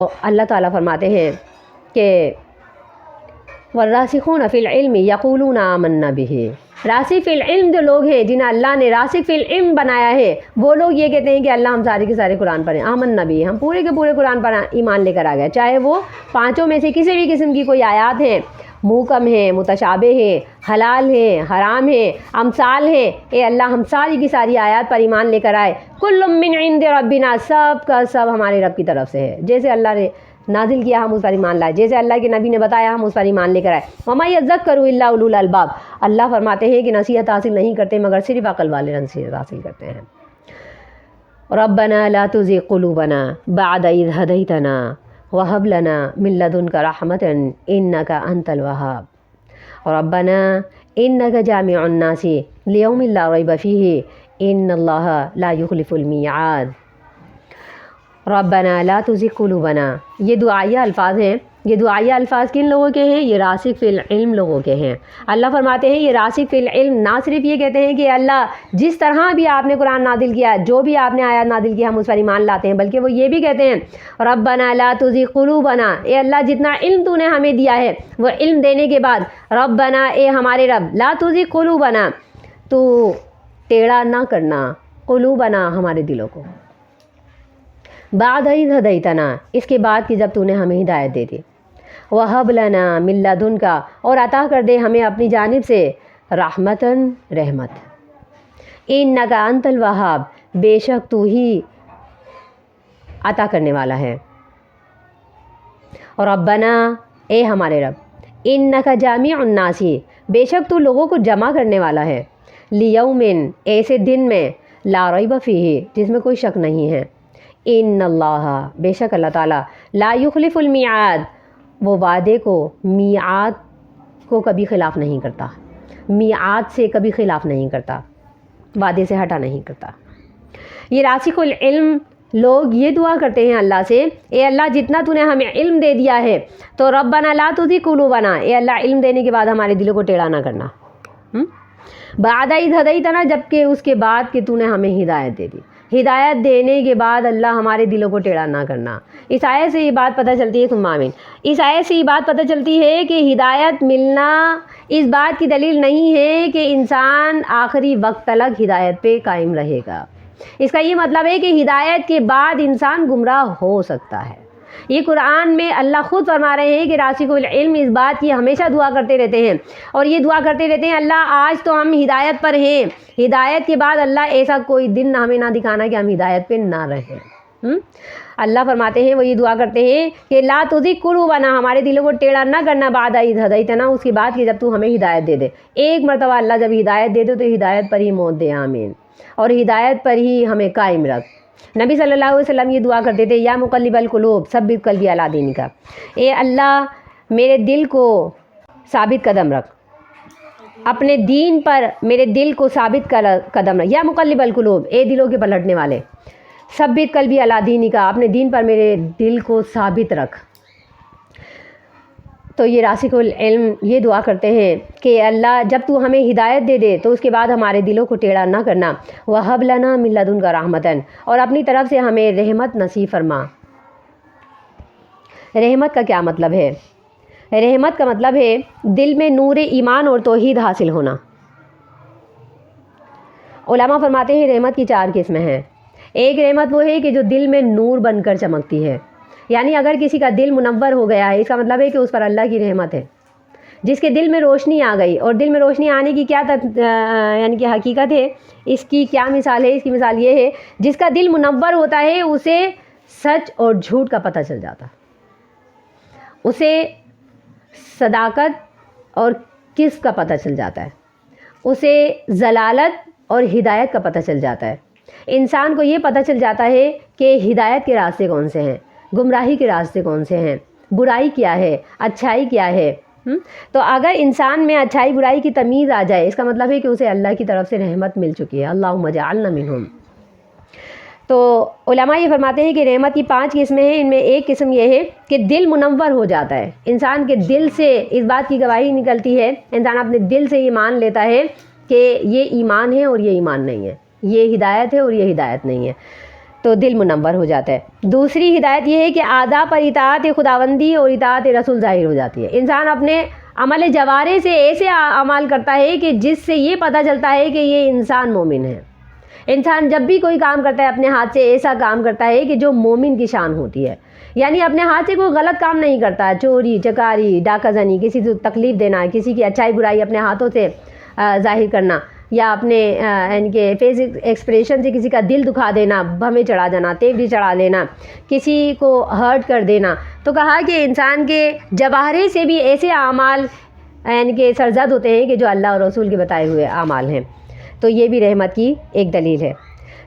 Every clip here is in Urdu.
اللہ تعالیٰ فرماتے ہیں کہ والراسخون فی العلم یقولون آمنا بہ، راسخ فی العلم جو لوگ ہیں جنہیں اللہ نے راسخ فی العلم بنایا ہے، وہ لوگ یہ کہتے ہیں کہ اللہ ہم سارے کے سارے قرآن پر ہیں، آمنا بہ، ہم پورے کے پورے قرآن پر ایمان لے کر آ گئے، چاہے وہ پانچوں میں سے کسی بھی قسم کی کوئی آیات ہیں، محکم ہیں، متشابہ ہیں، حلال ہیں، حرام ہیں، امثال ہیں، اے اللہ ہم ساری کی ساری آیات پر ایمان لے کر آئے، کل من عند ربنا، سب کا سب ہمارے رب کی طرف سے ہے، جیسے اللہ نے نازل کیا ہم اس پر ایمان لائے، جیسے اللہ کے نبی نے بتایا ہم اس پر ایمان لے کر آئے۔ وما یذکر الا اولو الالباب، اللہ فرماتے ہیں کہ نصیحت حاصل نہیں کرتے مگر صرف عقل والے نصیحت حاصل کرتے ہیں۔ ربنا لا تزغ قلوبنا بعد اذ ہدیتنا وہب لنا من لدنک رحمۃ انک انت الوہاب، ربنا انک جامع الناس لیوم لا ریب فیہ ان اللہ لا یخلف المیعاد۔ ربنا لا تزغ قلوبنا، یہ دعائیہ الفاظ ہیں، یہ دعائیہ الفاظ کن لوگوں کے ہیں؟ یہ راسخ فی العلم لوگوں کے ہیں۔ اللہ فرماتے ہیں یہ راسخ فی العلم نہ صرف یہ کہتے ہیں کہ اللہ جس طرح بھی آپ نے قرآن نازل کیا، جو بھی آپ نے آیات نازل کیا ہم اس پر ایمان لاتے ہیں، بلکہ وہ یہ بھی کہتے ہیں ربنا لا تزغ قلوبنا، اے اللہ جتنا علم تو نے ہمیں دیا ہے وہ علم دینے کے بعد ربنا، اے ہمارے رب، لا تزغ قلوبنا، تو ٹیڑھا نہ کرنا قلوبنا، ہمارے دلوں کو، بعد اذ ہدیتنا، اس کے بعد کہ جب تو نے ہمیں ہدایت دے دی، وہب لنا من لدنک، اور عطا کر دے ہمیں اپنی جانب سے رحمتاً، رحمت، انک انت الوہاب، بے شک تو ہی عطا کرنے والا ہے، ربنا، اے ہمارے رب، انک جامع الناس، بے شک تو لوگوں کو جمع کرنے والا ہے، لیوم، ایسے دن میں، لا ریب فیہ، جس میں کوئی شک نہیں ہے، ان اللہ، بے شک اللہ تعالیٰ، لا یخلف المیعاد، وہ وعدے کو، میعاد کو کبھی خلاف نہیں کرتا، میعاد سے کبھی خلاف نہیں کرتا، وعدے سے ہٹا نہیں کرتا۔ یہ راسخ العلم لوگ یہ دعا کرتے ہیں اللہ سے، اے اللہ جتنا تو نے ہمیں علم دے دیا ہے تو ربنا لا تزغ قلوبنا، اے اللہ علم دینے کے بعد ہمارے دلوں کو ٹیڑھا نہ کرنا، بعد اذ ہدیتنا، جبکہ اس کے بعد کہ تو نے ہمیں ہدایت دے دی، ہدایت دینے کے بعد اللہ ہمارے دلوں کو ٹیڑھا نہ کرنا۔ اس آیت سے یہ بات پتہ چلتی ہے، ثم آمین، اس آیت سے یہ بات پتہ چلتی ہے کہ ہدایت ملنا اس بات کی دلیل نہیں ہے کہ انسان آخری وقت تلک ہدایت پہ قائم رہے گا، اس کا یہ مطلب ہے کہ ہدایت کے بعد انسان گمراہ ہو سکتا ہے۔ یہ قرآن میں اللہ خود فرما رہے ہیں کہ راسخ العلم اس بات کی ہمیشہ دعا کرتے رہتے ہیں، اور یہ دعا کرتے رہتے ہیں اللہ آج تو ہم ہدایت پر ہیں، ہدایت کے بعد اللہ ایسا کوئی دن ہمیں نہ دکھانا کہ ہم ہدایت پہ نہ رہیں۔ اللہ فرماتے ہیں وہ یہ دعا کرتے ہیں کہ لا تزغ قلوبنا، ہمارے دلوں کو ٹیڑھا نہ کرنا، بعد اذ ہدیتنا، اس کے بعد کہ جب تو ہمیں ہدایت دے دے۔ ایک مرتبہ اللہ جب ہدایت دے دے تو ہدایت پر ہی موت دے، آمین، اور ہدایت پر ہی ہمیں قائم رکھ۔ نبی صلی اللہ علیہ وسلم یہ دعا کرتے تھے یا مقلب القلوب ثبت قلبی علی دینک، اے اللہ میرے دل کو ثابت قدم رکھ، اپنے دین پر میرے دل کو ثابت قدم رکھ، یا مقلب القلوب، اے دلوں کے پلٹنے والے، ثبت قلبی علی دینک، اپنے دین پر میرے دل کو ثابت رکھ۔ تو یہ راسخ العلم یہ دعا کرتے ہیں کہ اللہ جب تو ہمیں ہدایت دے دے تو اس کے بعد ہمارے دلوں کو ٹیڑھا نہ کرنا، وہب لنا من لدنک رحمتاً، اور اپنی طرف سے ہمیں رحمت نصیب فرما۔ رحمت کا کیا مطلب ہے؟ رحمت کا مطلب ہے دل میں نور ایمان اور توحید حاصل ہونا۔ علماء فرماتے ہیں رحمت کی 4 قسمیں ہیں۔ ایک رحمت وہ ہے کہ جو دل میں نور بن کر چمکتی ہے، یعنی اگر کسی کا دل منور ہو گیا ہے اس کا مطلب ہے کہ اس پر اللہ کی رحمت ہے۔ جس کے دل میں روشنی آ گئی، اور دل میں روشنی آنے کی کیا یعنی کہ حقیقت ہے، اس کی کیا مثال ہے؟ اس کی مثال یہ ہے جس کا دل منور ہوتا ہے اسے سچ اور جھوٹ کا پتہ چل جاتا، اسے صداقت اور کس کا پتہ چل جاتا ہے، اسے ضلالت اور ہدایت کا پتہ چل جاتا ہے۔ انسان کو یہ پتہ چل جاتا ہے کہ ہدایت کے راستے کون سے ہیں، گمراہی کے راستے کون سے ہیں، برائی کیا ہے، اچھائی کیا ہے۔ تو اگر انسان میں اچھائی برائی کی تمیز آ جائے اس کا مطلب ہے کہ اسے اللہ کی طرف سے رحمت مل چکی ہے، اللہم اجعلنا منہم۔ تو علماء یہ فرماتے ہیں کہ رحمت کی 5 قسمیں ہیں، ان میں ایک قسم یہ ہے کہ دل منور ہو جاتا ہے، انسان کے دل سے اس بات کی گواہی نکلتی ہے، انسان اپنے دل سے یہ مان لیتا ہے کہ یہ ایمان ہے اور یہ ایمان نہیں ہے، یہ ہدایت ہے اور یہ ہدایت نہیں ہے۔ تو دل منور ہو جاتا ہے۔ دوسری ہدایت یہ ہے کہ اعضاء پر اطاعت خداوندی اور اطاعت رسول ظاہر ہو جاتی ہے۔ انسان اپنے عمل جوارے سے ایسے اعمال کرتا ہے کہ جس سے یہ پتہ چلتا ہے کہ یہ انسان مومن ہے۔ انسان جب بھی کوئی کام کرتا ہے اپنے ہاتھ سے ایسا کام کرتا ہے کہ جو مومن کی شان ہوتی ہے، یعنی اپنے ہاتھ سے کوئی غلط کام نہیں کرتا، چوری چکاری ڈاکہ زنی، کسی کو تکلیف دینا، کسی کی اچھائی برائی اپنے ہاتھوں سے ظاہر کرنا، یا اپنے ان کے فیس ایکسپریشن سے کسی کا دل دکھا دینا، بھویں چڑھا دینا، تیوری چڑھا لینا، کسی کو ہرٹ کر دینا۔ تو کہا کہ انسان کے جوارے سے بھی ایسے اعمال ان کے سرزد ہوتے ہیں کہ جو اللہ اور رسول کے بتائے ہوئے اعمال ہیں۔ تو یہ بھی رحمت کی ایک دلیل ہے۔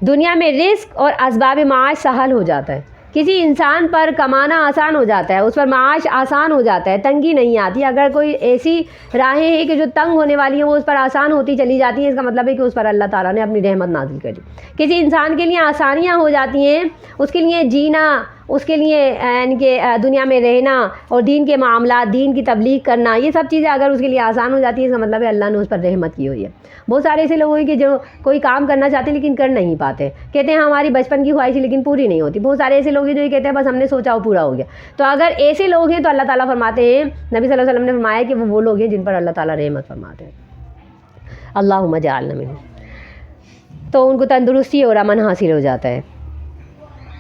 دنیا میں رزق اور اسباب معاش سہل ہو جاتا ہے، کسی انسان پر کمانا آسان ہو جاتا ہے، اس پر معاش آسان ہو جاتا ہے، تنگی نہیں آتی۔ اگر کوئی ایسی راہیں ہیں کہ جو تنگ ہونے والی ہیں وہ اس پر آسان ہوتی چلی جاتی ہیں، اس کا مطلب ہے کہ اس پر اللہ تعالیٰ نے اپنی رحمت نازل کر دی۔ کسی انسان کے لیے آسانیاں ہو جاتی ہیں، اس کے لیے جینا، اس کے لیے ان کے دنیا میں رہنا اور دین کے معاملات، دین کی تبلیغ کرنا، یہ سب چیزیں اگر اس کے لیے آسان ہو جاتی ہیں، اس کا مطلب ہے اللہ نے اس پر رحمت کی ہوئی ہے۔ بہت سارے ایسے لوگ ہیں کہ جو کوئی کام کرنا چاہتے ہیں لیکن کر نہیں پاتے، کہتے ہیں ہماری بچپن کی خواہش ہے لیکن پوری نہیں ہوتی۔ بہت سارے ایسے لوگ ہیں جو یہ کہتے ہیں بس ہم نے سوچا وہ پورا ہو گیا۔ تو اگر ایسے لوگ ہیں تو اللہ تعالیٰ فرماتے ہیں، نبی صلی اللہ علیہ وسلم نے فرمایا کہ وہ لوگ ہیں جن پر اللہ تعالیٰ رحمت فرماتے ہیں۔ اللہم اجعلنا منہم۔ تو ان کو تندرستی اور امن حاصل ہو جاتا ہے۔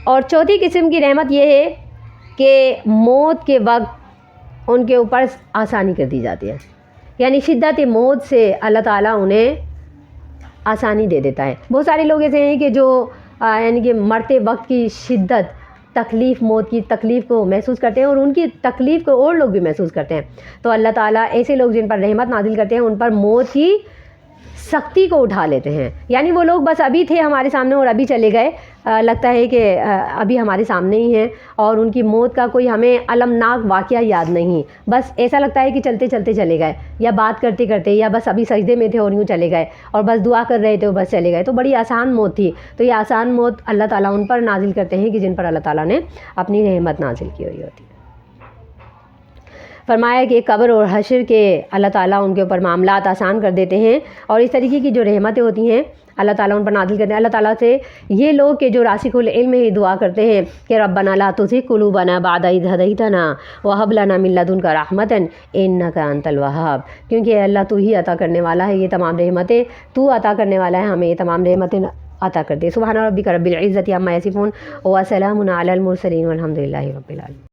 اور چوتھی قسم کی رحمت یہ ہے کہ موت کے وقت ان کے اوپر آسانی کر دی جاتی ہے، یعنی شدت موت سے اللہ تعالیٰ انہیں آسانی دے دیتا ہے۔ بہت سارے لوگ ایسے ہیں کہ جو یعنی کہ مرتے وقت کی شدت تکلیف، موت کی تکلیف کو محسوس کرتے ہیں اور ان کی تکلیف کو اور لوگ بھی محسوس کرتے ہیں۔ تو اللہ تعالیٰ ایسے لوگ جن پر رحمت نازل کرتے ہیں ان پر موت کی سختی کو اٹھا لیتے ہیں، یعنی وہ لوگ بس ابھی تھے ہمارے سامنے اور ابھی چلے گئے، لگتا ہے کہ ابھی ہمارے سامنے ہی ہیں اور ان کی موت کا کوئی ہمیں المناک واقعہ یاد نہیں، بس ایسا لگتا ہے کہ چلتے چلتے چلے گئے، یا بات کرتے کرتے، یا بس ابھی سجدے میں تھے اور یوں چلے گئے، اور بس دعا کر رہے تھے اور بس چلے گئے۔ تو بڑی آسان موت تھی۔ تو یہ آسان موت اللہ تعالیٰ ان پر نازل کرتے ہیں کہ جن پر اللہ تعالیٰ نے اپنی رحمت نازل کی ہوئی ہوتی ہے۔ فرمایا کہ قبر اور حشر کے اللہ تعالیٰ ان کے اوپر معاملات آسان کر دیتے ہیں، اور اس طریقے کی جو رحمتیں ہوتی ہیں اللہ تعالیٰ ان پر نازل کرتے ہیں۔ اللہ تعالیٰ سے یہ لوگ کہ جو راسخ العلم ہی دعا کرتے ہیں کہ ربنا لا تزغ قلوبنا بعد اذ ہدیتنا وہب لنا من لدنک رحمۃ انک انت الوہاب، کیونکہ اے اللہ تو ہی عطا کرنے والا ہے یہ تمام رحمتیں، تو عطا کرنے والا ہے، ہمیں یہ تمام رحمتیں عطا کر دے۔ سبحان ربک رب العزۃ عما یصفون وسلام علی المرسلین والحمد للہ رب العالمین۔